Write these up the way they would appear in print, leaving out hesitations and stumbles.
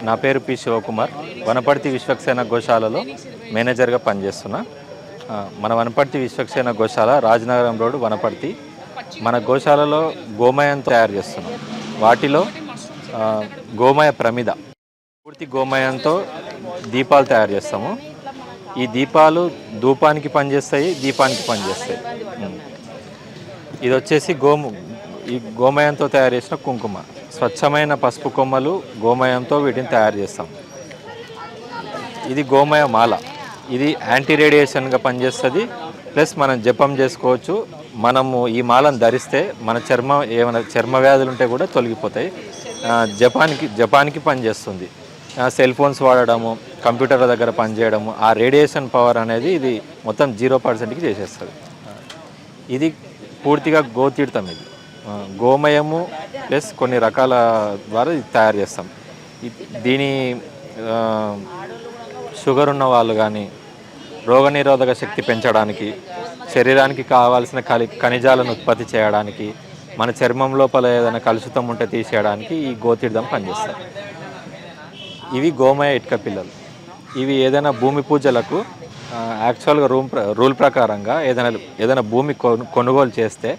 నా పేరు పి శివకుమార్. వనపర్తి విశ్వక్సేన గోశాలలో మేనేజర్గా పనిచేస్తున్నా. మన వనపర్తి విశ్వక్సేన గోశాల రాజనగరం రోడ్ వనపర్తి. మన గోశాలలో గోమయంతో తయారు చేస్తున్నాం. వాటిలో గోమయ ప్రమిద, పూర్తి గోమయంతో దీపాలు తయారు చేస్తాము. ఈ దీపాలు ధూపానికి పనిచేస్తాయి, దీపానికి పనిచేస్తాయి. ఇది వచ్చేసి ఈ గోమయంతో తయారు చేసిన కుంకుమ. స్వచ్ఛమైన పసుపు కొమ్మలు గోమయంతో వీటిని తయారు చేస్తాం. ఇది గోమయ మాల. ఇది యాంటీ రేడియేషన్గా పనిచేస్తుంది. ప్లస్ మనం జపం చేసుకోవచ్చు. మనము ఈ మాలను ధరిస్తే మన ఏమైనా చర్మ వ్యాధులు ఉంటే కూడా తొలగిపోతాయి. జపానికి పనిచేస్తుంది. సెల్ ఫోన్స్ వాడడము, కంప్యూటర్ల దగ్గర పనిచేయడము, ఆ రేడియేషన్ పవర్ అనేది ఇది మొత్తం 0%కి చేసేస్తుంది. ఇది పూర్తిగా గోతీర్థం. ఇది గోమయము ప్లస్ కొన్ని రకాల ద్వారా ఇది తయారు చేస్తాం. దీని షుగర్ ఉన్న వాళ్ళు కానీ, రోగనిరోధక శక్తి పెంచడానికి, శరీరానికి కావాల్సిన ఖనిజాలను ఉత్పత్తి చేయడానికి, మన చర్మం లోపల ఏదైనా కలుషితం ఉంటే తీసేయడానికి ఈ గోతీర్థం పనిచేస్తాయి. ఇవి గోమయ ఇటుక పిల్లలు. ఇవి ఏదైనా భూమి పూజలకు యాక్చువల్గా రూల్ ప్రకారంగా ఏదైనా భూమి కొనుగోలు చేస్తే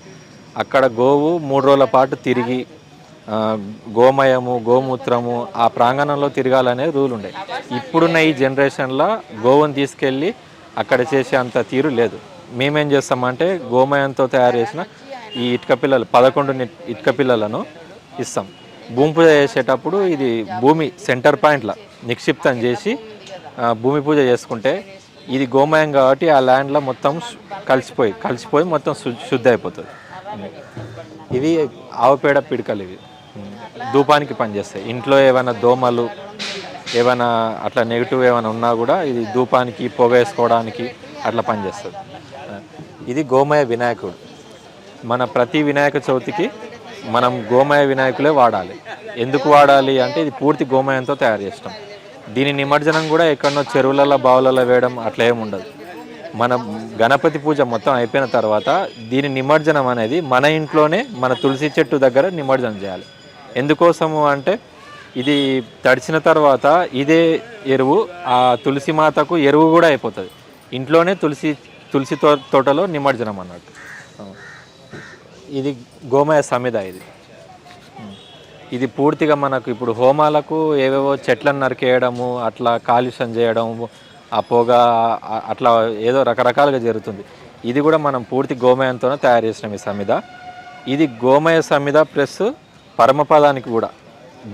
అక్కడ గోవు 3 రోజుల పాటు తిరిగి గోమయము, గోమూత్రము ఆ ప్రాంగణంలో తిరగాలనే రూల్ ఉండే. ఇప్పుడున్న ఈ జనరేషన్లో గోవుని తీసుకెళ్ళి అక్కడ చేసే అంత తీరు లేదు. మేమేం చేస్తామంటే గోమయంతో తయారు చేసిన ఈ ఇటుక పిల్లలు 11 ఇటుక పిల్లలను ఇస్తాం. భూమి పూజ చేసేటప్పుడు ఇది భూమి సెంటర్ పాయింట్లో నిక్షిప్తం చేసి భూమి పూజ చేసుకుంటే ఇది గోమయం కాబట్టి ఆ ల్యాండ్లో మొత్తం కలిసిపోయి మొత్తం శుద్ధి అయిపోతుంది. ఇవి ఆవుపేడ పిడకలు. ఇవి ధూపానికి పనిచేస్తాయి. ఇంట్లో ఏమైనా దోమలు ఏమైనా అట్లా నెగిటివ్ ఏమైనా ఉన్నా కూడా ఇది ధూపానికి, పొగ వేసుకోవడానికి అట్లా పనిచేస్తుంది. ఇది గోమయ వినాయకుడు. మన ప్రతి వినాయక చవితికి మనం గోమయ వినాయకులే వాడాలి. ఎందుకు వాడాలి అంటే ఇది పూర్తి గోమయంతో తయారు చేస్తాం. దీని నిమజ్జనం కూడా ఎక్కడనో చెరువులలో, బావులలో వేయడం అట్లా ఏమి ఉండదు. మన గణపతి పూజ మొత్తం అయిపోయిన తర్వాత దీని నిమజ్జనం అనేది మన ఇంట్లోనే మన తులసి చెట్టు దగ్గర నిమజ్జనం చేయాలి. ఎందుకోసము అంటే ఇది తడిచిన తర్వాత ఇదే ఎరువు ఆ తులసి మాతకు ఎరువు కూడా అయిపోతుంది. ఇంట్లోనే తులసి తోటలో నిమజ్జనం అన్నట్టు. ఇది గోమయ సమిద. ఇది పూర్తిగా మనకు ఇప్పుడు హోమాలకు ఏవేవో చెట్లను నరికేయడము, అట్లా కాలుష్యం చేయడము, ఆ పొగ అట్లా ఏదో రకరకాలుగా జరుగుతుంది. ఇది కూడా మనం పూర్తి గోమయంతోనే తయారు చేసినాం ఈ సమిద. ఇది గోమయ సమిద ప్లస్ పరమపదానికి కూడా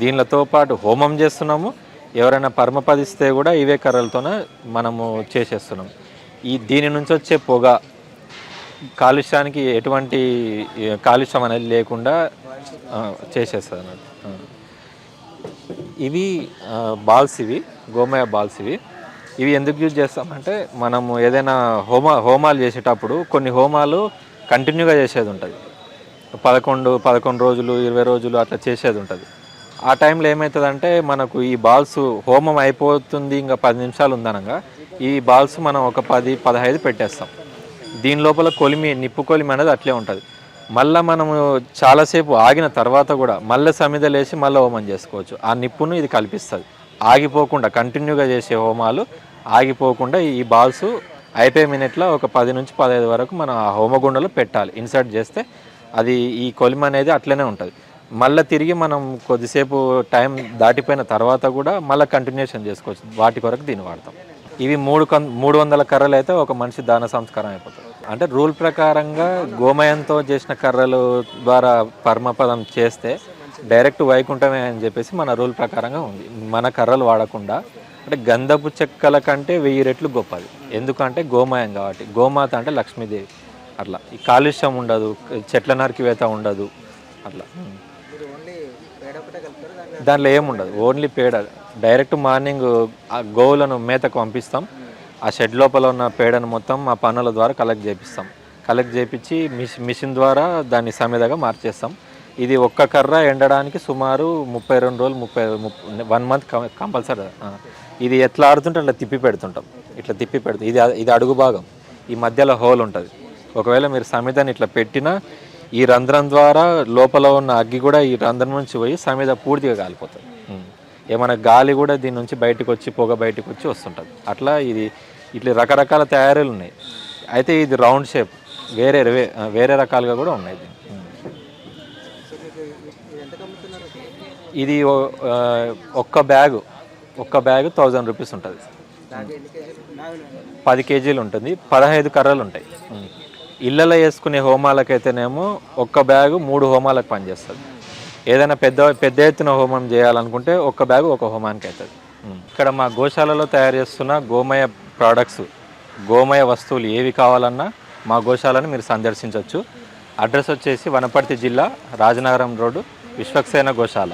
దీనితో పాటు హోమం చేస్తున్నాము. ఎవరైనా పరమపదిస్తే కూడా ఇవే కర్రలతోనే మనము చేసేస్తున్నాం. దీని నుంచి వచ్చే పొగ కాలుష్యానికి ఎటువంటి కాలుష్యం అనేది లేకుండా చేసేస్తుంది అన్నట్టు. ఇవి బాల్స్, ఇవి గోమయ బాల్స్. ఇవి ఎందుకు యూజ్ చేస్తామంటే మనము ఏదైనా హోమాలు చేసేటప్పుడు కొన్ని హోమాలు కంటిన్యూగా చేసేది ఉంటుంది. 11 రోజులు, 20 రోజులు అట్లా చేసేది ఉంటుంది. ఆ టైంలో ఏమవుతుందంటే మనకు ఈ బాల్స్ హోమం అయిపోతుంది, ఇంకా 10 నిమిషాలు ఉందనగా ఈ బాల్స్ మనం ఒక 10-15 పెట్టేస్తాం. దీని లోపల నిప్పు కొలిమి అనేది అట్లే ఉంటుంది. మళ్ళీ మనము చాలాసేపు ఆగిన తర్వాత కూడా మళ్ళీ సమిదలేసి మళ్ళీ హోమం చేసుకోవచ్చు. ఆ నిప్పును ఇది కల్పిస్తుంది. ఆగిపోకుండా కంటిన్యూగా చేసే హోమాలు ఆగిపోకుండా ఈ బాల్స్ అయిపోయే మినిట్లో ఒక 10 నుంచి 15 వరకు మనం ఆ హోమగుండలో పెట్టాలి. ఇన్సర్ట్ చేస్తే అది ఈ కొలిమి అనేది అట్లనే ఉంటుంది. మళ్ళీ తిరిగి మనం కొద్దిసేపు టైం దాటిపోయిన తర్వాత కూడా మళ్ళీ కంటిన్యూషన్ చేసుకోవచ్చు. వాటి కొరకు దీన్ని వాడతాం. ఇవి 300 కర్రలు అయితే ఒక మనిషి దాన సంస్కారం అయిపోతుంది. అంటే రూల్ ప్రకారంగా గోమయంతో చేసిన కర్రలు ద్వారా పరమపదం చేస్తే డైరెక్ట్ వైకుంఠమే అని చెప్పేసి మన రూల్ ప్రకారంగా ఉంది. మన కర్రలు వాడకుండా అంటే గంధపు చెక్కల కంటే 1000 రెట్లు గొప్పది. ఎందుకంటే గోమయం కాబట్టి. గోమాత అంటే లక్ష్మీదేవి. అట్లా ఈ కాలుష్యం ఉండదు, చెట్ల నరికివేత ఉండదు. అట్లా దాంట్లో ఏముండదు, ఓన్లీ పేడ. డైరెక్ట్ మార్నింగ్ గోవులను మేతకు పంపిస్తాం. ఆ షెడ్ లోపల ఉన్న పేడను మొత్తం మా పనుల ద్వారా కలెక్ట్ చేయించి మిషన్ ద్వారా దాన్ని సమిదగా మార్చేస్తాం. ఇది ఒక్క కర్ర ఎండడానికి సుమారు 32 రోజులు 1 మంత్ కంపల్సరీ. ఇది ఎట్లా ఆడుతుంటే అట్లా తిప్పి పెడుతుంటాం. ఇది అడుగు భాగం. ఈ మధ్యలో హోల్ ఉంటుంది. ఒకవేళ మీరు సమిదని ఇట్లా పెట్టినా ఈ రంధ్రం ద్వారా లోపల ఉన్న అగ్గి కూడా ఈ రంధ్రం నుంచి పోయి సమిద పూర్తిగా కాలిపోతుంది. ఏమైనా గాలి కూడా దీని నుంచి బయటకు వచ్చి పొగ బయటకు వచ్చి వస్తుంటుంది. అట్లా ఇది ఇట్లా రకరకాల తయారీలు ఉన్నాయి. అయితే ఇది రౌండ్ షేప్ వేరే వేరే రకాలుగా కూడా ఉన్నాయి. ఇది ఒక్క బ్యాగు 1000 రూపీస్ ఉంటుంది. 10 కేజీలు ఉంటుంది. 15 కర్రలు ఉంటాయి. ఇళ్ళలో వేసుకునే హోమాలకైతేనేమో ఒక్క బ్యాగు 3 హోమాలకు పనిచేస్తుంది. ఏదైనా పెద్ద ఎత్తున హోమం చేయాలనుకుంటే ఒక్క బ్యాగు ఒక హోమానికి అవుతుంది. ఇక్కడ మా గోశాలలో తయారు చేస్తున్న గోమయ ప్రోడక్ట్స్, గోమయ వస్తువులు ఏవి కావాలన్నా మా గోశాలను మీరు సందర్శించవచ్చు. అడ్రస్ వచ్చేసి వనపర్తి జిల్లా రాజనగరం రోడ్డు విశ్వక్సేన గోశాల.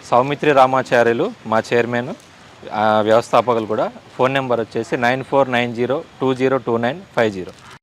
సౌమిత్రి రామాచార్యులు మా చైర్మన్, వ్యవస్థాపకులు కూడా. ఫోన్ నెంబర్ వచ్చేసి 9490202950.